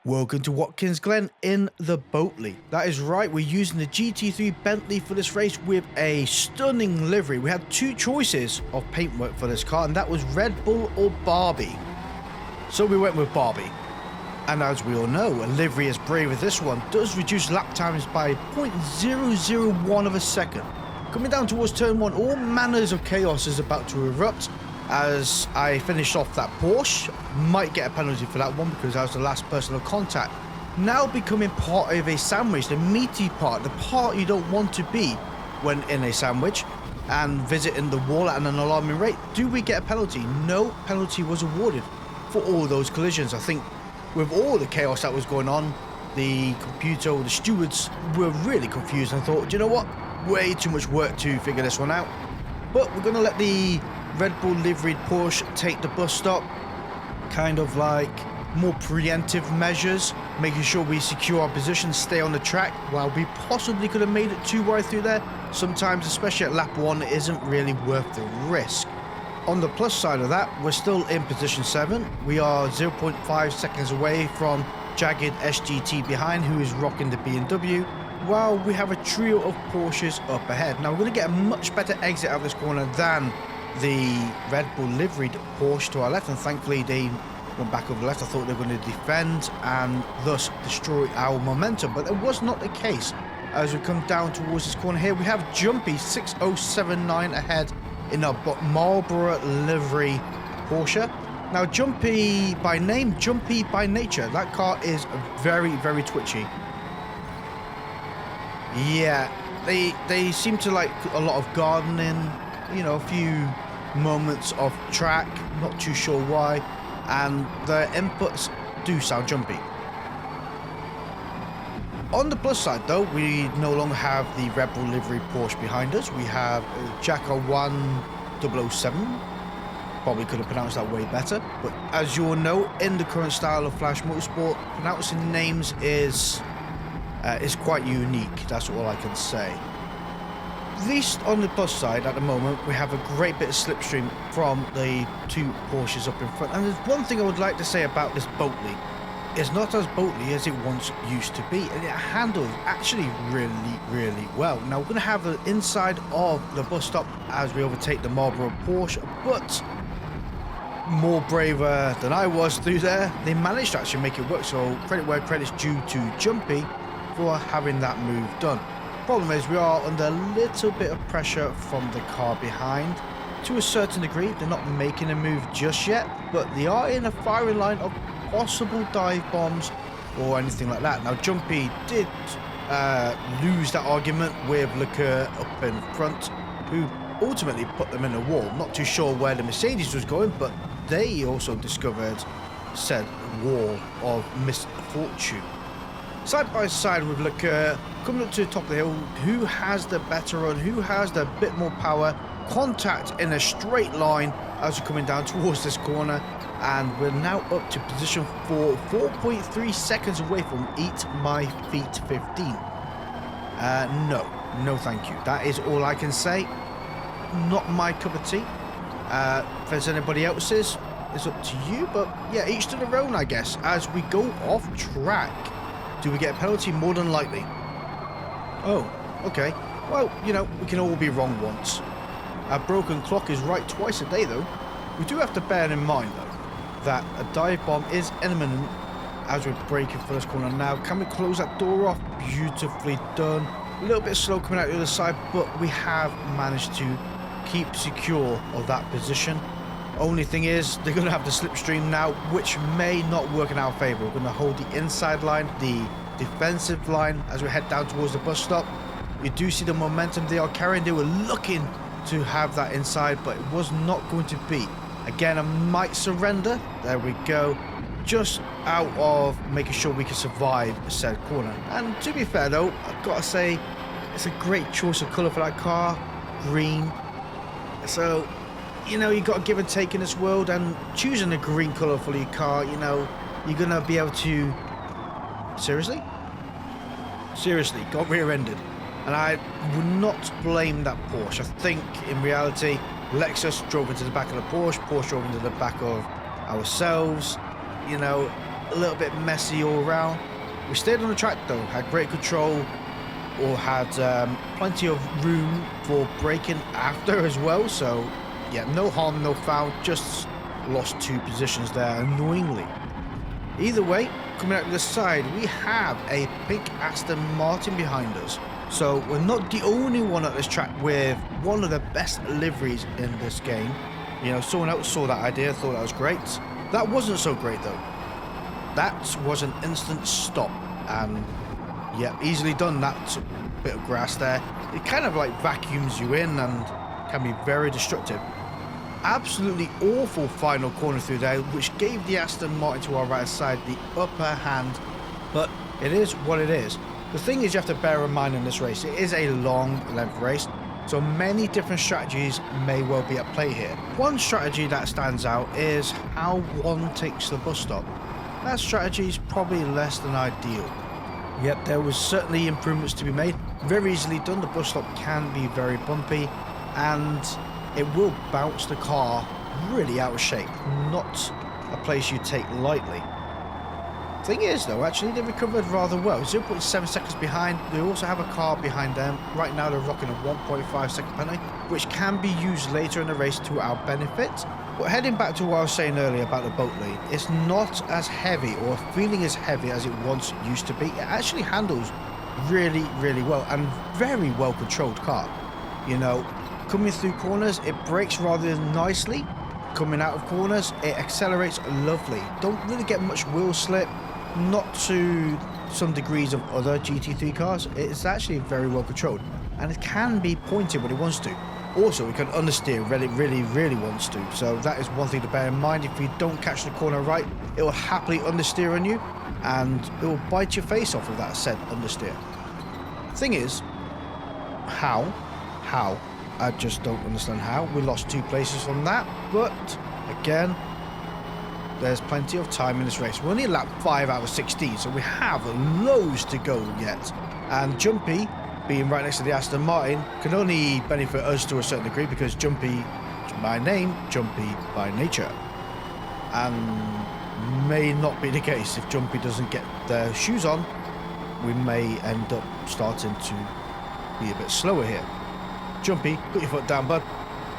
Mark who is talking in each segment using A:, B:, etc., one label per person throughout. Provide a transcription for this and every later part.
A: Welcome to Watkins Glen in the Boatley. That is right, we're using the GT3 Bentley for this race with a stunning livery. We had two choices of paintwork for this car, and that was Red Bull or Barbie. So we went with Barbie. And as we all know, a livery as brave as this one does reduce lap times by 0.001 of a second. Coming down towards turn 1, all manners of chaos is about to erupt. As I finish off that Porsche, might get a penalty for that one because I was the last person of contact. Now becoming part of a sandwich, the meaty part, the part you don't want to be when in a sandwich, and visiting the wall at an alarming rate. Do we get a penalty? No penalty was awarded for all those collisions. I think with all the chaos that was going on, the computer, the stewards were really confused and thought, do you know what? Way too much work to figure this one out. But we're going to let the Red Bull liveried Porsche take the bus stop, kind of like more preemptive measures, making sure we secure our position, stay on the track. While we possibly could have made it too wide through there, sometimes, especially at lap 1, it isn't really worth the risk. On the plus side of that, we're still in position 7. We are 0.5 seconds away from Jagged SGT behind, who is rocking the BMW, while we have a trio of Porsches up ahead. Now we're going to get a much better exit out of this corner than the Red Bull liveried Porsche to our left, and thankfully they went back over the left. I thought they were going to defend and thus destroy our momentum, but that was not the case. As we come down towards this corner here, we have Jumpy 6079 ahead in our Marlboro livery Porsche. Now Jumpy by name, Jumpy by nature. That car is very, very twitchy. Yeah, they seem to like a lot of gardening, you know, a few moments of track, not too sure why, and their inputs do sound jumpy. On the plus side though, we no longer have the Red Bull livery Porsche behind us. We have Jacko 1007. Probably could have pronounced that way better, but as you all know, in the current style of Flash Motorsport, pronouncing names is quite unique. That's all I can say. At least on the plus side at the moment, we have a great bit of slipstream from the two Porsches up in front. And there's one thing I would like to say about this Boatley. It's not as Boatley as it once used to be, and it handles actually really, really well. Now we're going to have the inside of the bus stop as we overtake the Marlboro Porsche, but more braver than I was through there, they managed to actually make it work. So credit where credit's due to Jumpy for having that move done. Problem is, we are under a little bit of pressure from the car behind. To a certain degree, they're not making a move just yet, but they are in a firing line of possible dive bombs or anything like that. Now, Jumpy did lose that argument with Leclerc up in front, who ultimately put them in a wall. Not too sure where the Mercedes was going, but they also discovered said wall of misfortune. Side by side with Leclerc, coming up to the top of the hill, who has the better run, who has the bit more power, contact in a straight line as we're coming down towards this corner, and we're now up to position 4, 4.3 seconds away from Eat My Feet 15. No thank you. That is all I can say. Not my cup of tea. If there's anybody else's, it's up to you, but yeah, each to their own, I guess. As we go off track, do we get a penalty? More than likely. Oh, okay. Well, you know, we can all be wrong once. A broken clock is right twice a day, though. We do have to bear in mind, though, that a dive bomb is imminent as we're braking for this corner now. Can we close that door off? Beautifully done. A little bit slow coming out the other side, but we have managed to keep secure of that position. Only thing is, they're going to have the slipstream now, which may not work in our favour. We're going to hold the inside line, the defensive line, as we head down towards the bus stop. You do see the momentum they are carrying. They were looking to have that inside, but it was not going to be. Again, I might surrender. There we go. Just out of making sure we can survive said corner. And to be fair though, I've got to say, it's a great choice of colour for that car. Green. So, you know, you got to give and take in this world, and choosing a green colour for your car, you know, you're going to be able to... Seriously, got rear-ended. And I would not blame that Porsche. I think, in reality, Lexus drove into the back of the Porsche, Porsche drove into the back of ourselves. You know, a little bit messy all around. We stayed on the track though, had great control, or had plenty of room for braking after as well. So yeah, no harm, no foul, just lost 2 positions there annoyingly. Either way, coming out to the side, we have a pink Aston Martin behind us. So we're not the only one at this track with one of the best liveries in this game. You know, someone else saw that idea, thought that was great. That wasn't so great though. That was an instant stop, and yeah, easily done. That bit of grass there. It kind of like vacuums you in and can be very destructive. Absolutely awful final corner through there, which gave the Aston Martin to our right side the upper hand, but it is what it is. The thing is, you have to bear in mind in this race, it is a long length race, so many different strategies may well be at play here. One strategy that stands out is how one takes the bus stop. That strategy is probably less than ideal. Yep, there was certainly improvements to be made. Very easily done. The bus stop can be very bumpy, and it will bounce the car really out of shape. Not a place you take lightly. Thing is though, actually they recovered rather well. 0.7 seconds behind. They also have a car behind them. Right now they're rocking a 1.5 second penalty, which can be used later in the race to our benefit. But heading back to what I was saying earlier about the boat lead, it's not as heavy or feeling as heavy as it once used to be. It actually handles really, really well, and very well controlled car. You know, coming through corners, it brakes rather nicely. Coming out of corners, it accelerates lovely. Don't really get much wheel slip, not to some degrees of other GT3 cars. It's actually very well controlled, and it can be pointed when it wants to. Also, it can understeer when it really wants to. So that is one thing to bear in mind. If you don't catch the corner right, it will happily understeer on you, and it will bite your face off with that said understeer. Thing is, how? I just don't understand how. We lost 2 places from that, but again, there's plenty of time in this race. We're only lap 5 out of 16, so we have loads to go yet. And Jumpy, being right next to the Aston Martin, can only benefit us to a certain degree, because Jumpy by name, Jumpy by nature. And may not be the case. If Jumpy doesn't get their shoes on, we may end up starting to be a bit slower here. Jumpy, put your foot down, bud.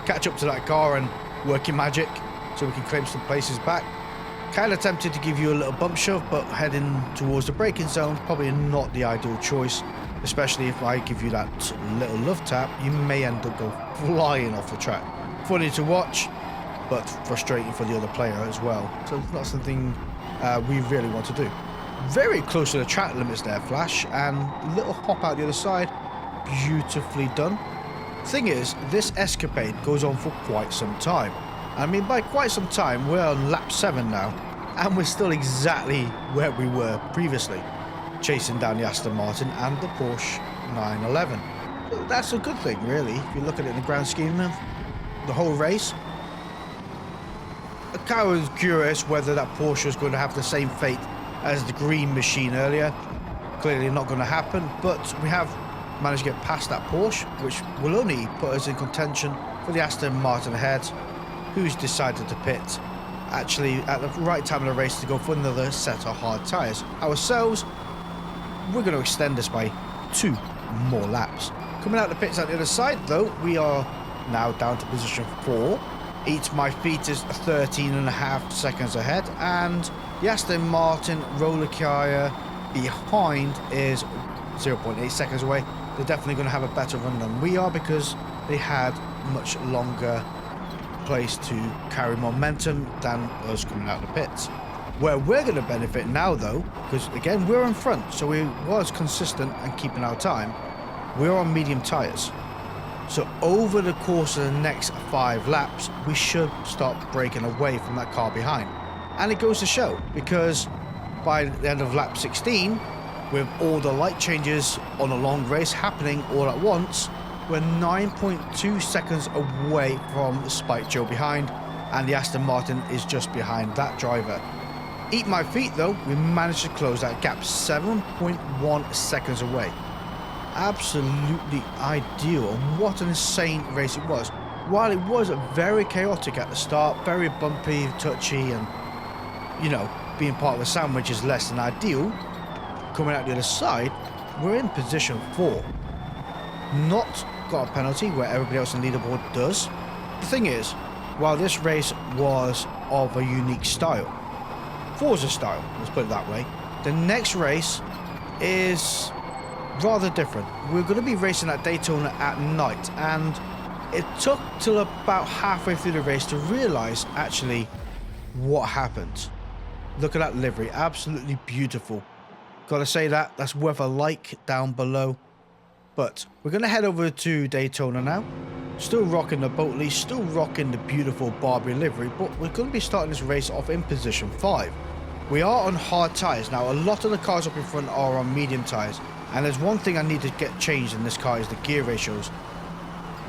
A: Catch up to that car and work your magic so we can claim some places back. Kind of tempted to give you a little bump shove, but heading towards the braking zone, probably not the ideal choice, especially if I give you that little love tap. You may end up go flying off the track. Funny to watch, but frustrating for the other player as well. So it's not something we really want to do. Very close to the track limits there, Flash, and a little hop out the other side. Beautifully done. Thing is, this escapade goes on for quite some time. I mean, by quite some time, we're on lap 7 now, and we're still exactly where we were previously, chasing down the Aston Martin and the Porsche 911. So that's a good thing, really, if you look at it in the grand scheme of the whole race. I kind of was curious whether that Porsche was going to have the same fate as the green machine earlier. Clearly not going to happen, but we have managed to get past that Porsche, which will only put us in contention for the Aston Martin ahead, who's decided to pit actually at the right time of the race to go for another set of hard tyres. Ourselves, we're going to extend this by 2 more laps. Coming out the pits at the other side though, we are now down to position 4. Eat My Feet is 13.5 seconds ahead, and the Aston Martin roller car behind is 0.8 seconds away. They're definitely going to have a better run than we are, because they had much longer place to carry momentum than us coming out of the pits. Where we're going to benefit now though, because again we're in front, so we was consistent and keeping our time, we're on medium tyres. So over the course of the next 5 laps, we should start breaking away from that car behind. And it goes to show, because by the end of lap 16, with all the light changes on a long race happening all at once, we're 9.2 seconds away from the Spike Joe behind, and the Aston Martin is just behind that driver. Eat My Feet though, we managed to close that gap 7.1 seconds away. Absolutely ideal, and what an insane race it was. While it was very chaotic at the start, very bumpy, touchy, and you know, being part of a sandwich is less than ideal, coming out the other side, we're in position 4. Not got a penalty where everybody else on the leaderboard does. The thing is, while this race was of a unique style, Forza style, let's put it that way, the next race is rather different. We're going to be racing at Daytona at night, and it took till about halfway through the race to realise actually what happened. Look at that livery, absolutely beautiful. Gotta say that's worth a like down below. But we're going to head over to Daytona now. Still rocking the Boatley, still rocking the beautiful Barbie livery, but we're going to be starting this race off in position 5. We are on hard tyres. Now, a lot of the cars up in front are on medium tyres, and there's one thing I need to get changed in this car is the gear ratios.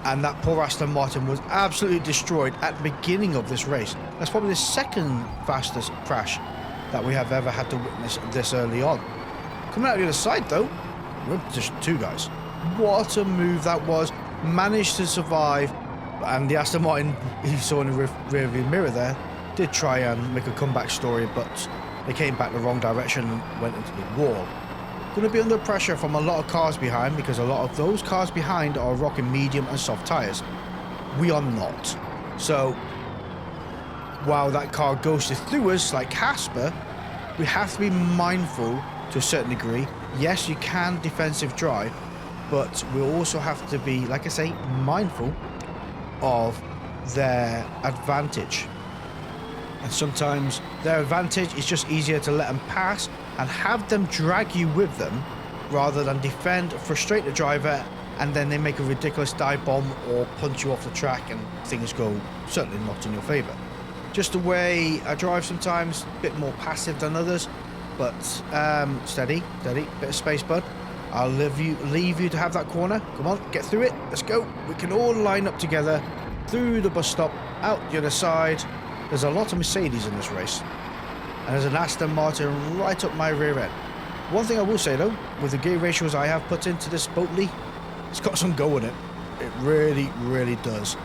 A: And that poor Aston Martin was absolutely destroyed at the beginning of this race. That's probably the second fastest crash that we have ever had to witness this early on. Coming out the other side though, we're in position 2, guys. What a move that was. Managed to survive, and the Aston Martin you saw in the rearview mirror there did try and make a comeback story, but they came back the wrong direction and went into the wall. Going to be under pressure from a lot of cars behind, because a lot of those cars behind are rocking medium and soft tyres. We are not. So while that car ghosted through us like Casper, we have to be mindful to a certain degree. Yes, you can defensive drive, but we also have to be, like I say, mindful of their advantage. And sometimes their advantage is just easier to let them pass and have them drag you with them, rather than defend, frustrate the driver, and then they make a ridiculous dive bomb or punch you off the track and things go certainly not in your favour. Just the way I drive sometimes, a bit more passive than others, but steady, bit of space, bud. I'll leave you to have that corner. Come on, get through it. Let's go. We can all line up together through the bus stop, out the other side. There's a lot of Mercedes in this race, and there's an Aston Martin right up my rear end. One thing I will say though, with the gear ratios I have put into this Boatley, it's got some go in it. It really does.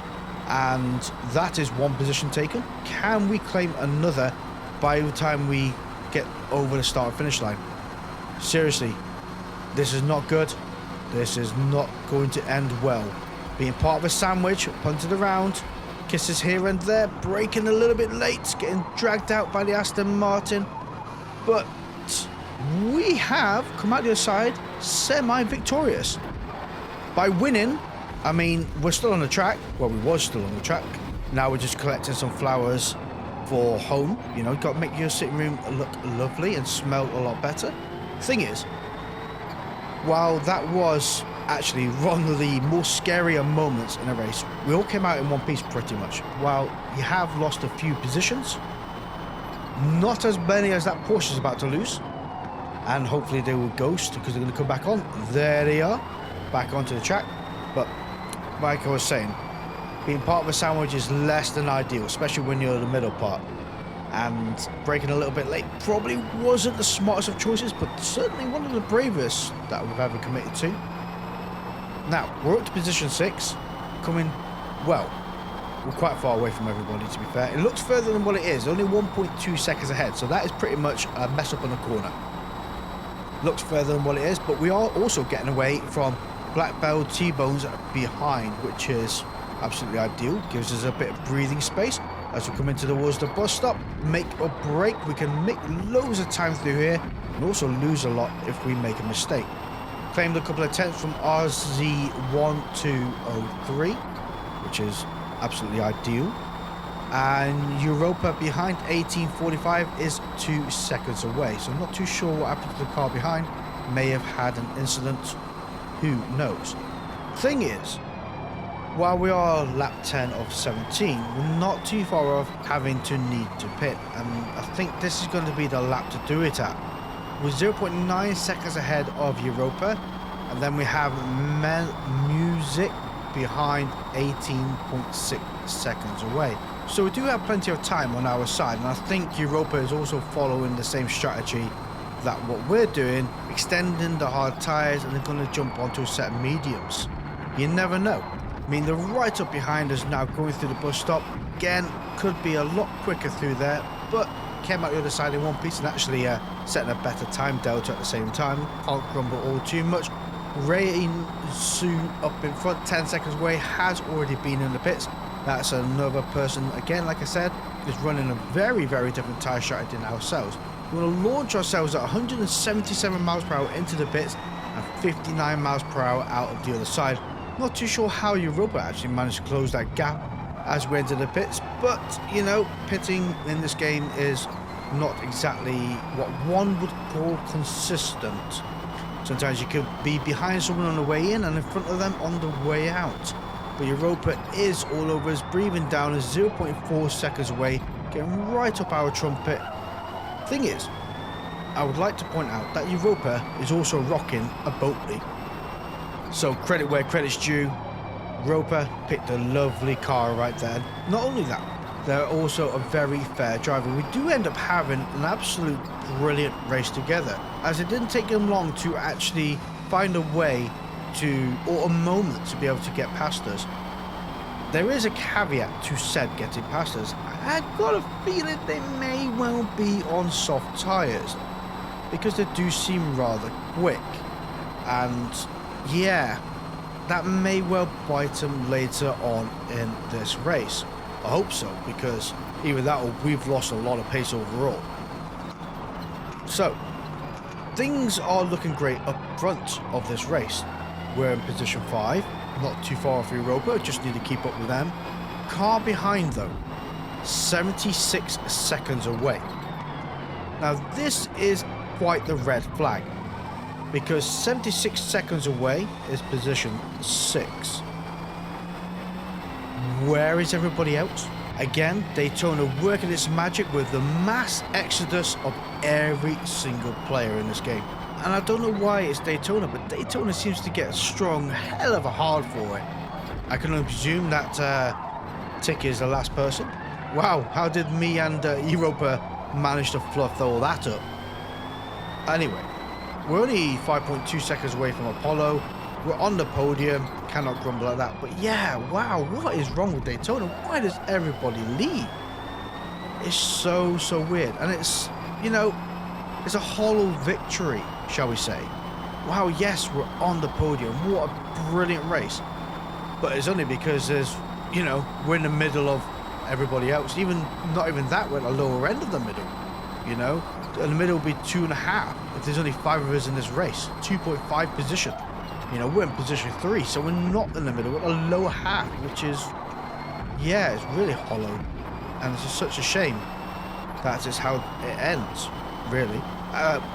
A: And that is one position taken. Can we claim another by the time we get over the start and finish line? Seriously, this is not good. This is not going to end well. Being part of a sandwich, punted around, kisses here and there, braking a little bit late, getting dragged out by the Aston Martin. But we have come out the other side semi-victorious. By winning, I mean, we're still on the track. Well, we was still on the track. Now we're just collecting some flowers for home. You know, got to make your sitting room look lovely and smell a lot better. Thing is, while that was actually one of the more scarier moments in a race, we all came out in one piece pretty much. While you have lost a few positions, not as many as that Porsche is about to lose, and hopefully they will ghost because they're going to come back on. There they are, back onto the track. But like I was saying, being part of a sandwich is less than ideal, especially when you're in the middle part. And braking a little bit late probably wasn't the smartest of choices, but certainly one of the bravest that we've ever committed to. Now, we're up to position 6, coming, well, we're quite far away from everybody, to be fair. It looks further than what it is, only 1.2 seconds ahead, so that is pretty much a mess up on the corner. Looks further than what it is, but we are also getting away from Black Belt T-Bones behind, which is absolutely ideal. Gives us a bit of breathing space as we come into towards the bus stop. Make or break, we can make loads of time through here and also lose a lot if we make a mistake. Claimed a couple of tenths from RZ1203, which is absolutely ideal. And Europa behind 1845 is 2 seconds away, so I'm not too sure what happened to the car behind. May have had an incident, who knows. Thing is, while we are lap 10 of 17, we're not too far off having to need to pit, and I think this is going to be the lap to do it at. We're 0.9 seconds ahead of Europa, and then we have Music behind 18.6 seconds away. So we do have plenty of time on our side, and I think Europa is also following the same strategy that what we're doing, extending the hard tyres, and they're going to jump onto a set of mediums. You never know. I mean, they're right up behind us now, going through the bus stop. Again, could be a lot quicker through there, but came out the other side in one piece and actually setting a better time delta at the same time. Can't grumble all too much. Rain soon up in front, 10 seconds away, has already been in the pits. That's another person, again, like I said, is running a very, very different tyre strategy than ourselves. We're going to launch ourselves at 177 miles per hour into the pits and 59 miles per hour out of the other side. Not too sure how Europa actually managed to close that gap as we enter the pits, but, you know, pitting in this game is not exactly what one would call consistent. Sometimes you could be behind someone on the way in and in front of them on the way out. But Europa is all over us, breathing down is 0.4 seconds away, getting right up our trumpet. Thing is, I would like to point out that Europa is also rocking a Boatley. So credit where credit's due, Europa picked a lovely car right there. Not only that, they're also a very fair driver. We do end up having an absolute brilliant race together, as it didn't take them long to actually find a way to, or a moment to be able to get past us. There is a caveat to said getting past us. I've got a feeling they may well be on soft tyres, because they do seem rather quick, and yeah, that may well bite them later on in this race. I hope so, because either that or we've lost a lot of pace overall. So, things are looking great up front of this race. We're in position 5, not too far off Europa, just need to keep up with them. Car behind though, 76 seconds away. Now this is quite the red flag, because 76 seconds away is position 6. Where is everybody else? Again, Daytona working its magic with the mass exodus of every single player in this game. And I don't know why it's Daytona, but Daytona seems to get a strong hell of a hard for it. I can only presume that Tick is the last person. Wow, how did me and Europa manage to fluff all that up? Anyway, we're only 5.2 seconds away from Apollo. We're on the podium, cannot grumble at that. But yeah, wow, what is wrong with Daytona? Why does everybody leave? It's so weird. And it's, you know, it's a hollow victory, shall we say. Wow, yes, we're on the podium. What a brilliant race. But it's only because there's, you know, we're in the middle of everybody else. Not even that, we're at the lower end of the middle, you know. In the middle would be 2.5 if there's only 5 of us in this race. 2.5 position. You know, we're in position 3, so we're not in the middle. We're at the lower half, which is, yeah, it's really hollow. And it's just such a shame that is how it ends, really.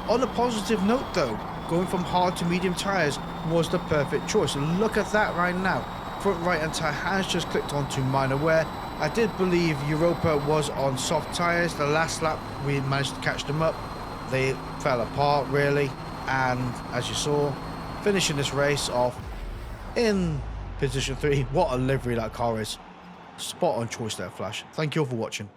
A: On a positive note, though, going from hard to medium tyres was the perfect choice. And look at that right now. Front right-hand tyre has just clicked onto minor wear. I did believe Europa was on soft tyres. The last lap, we managed to catch them up. They fell apart, really. And as you saw, finishing this race off in position 3. What a livery that car is. Spot on choice there, Flash. Thank you all for watching.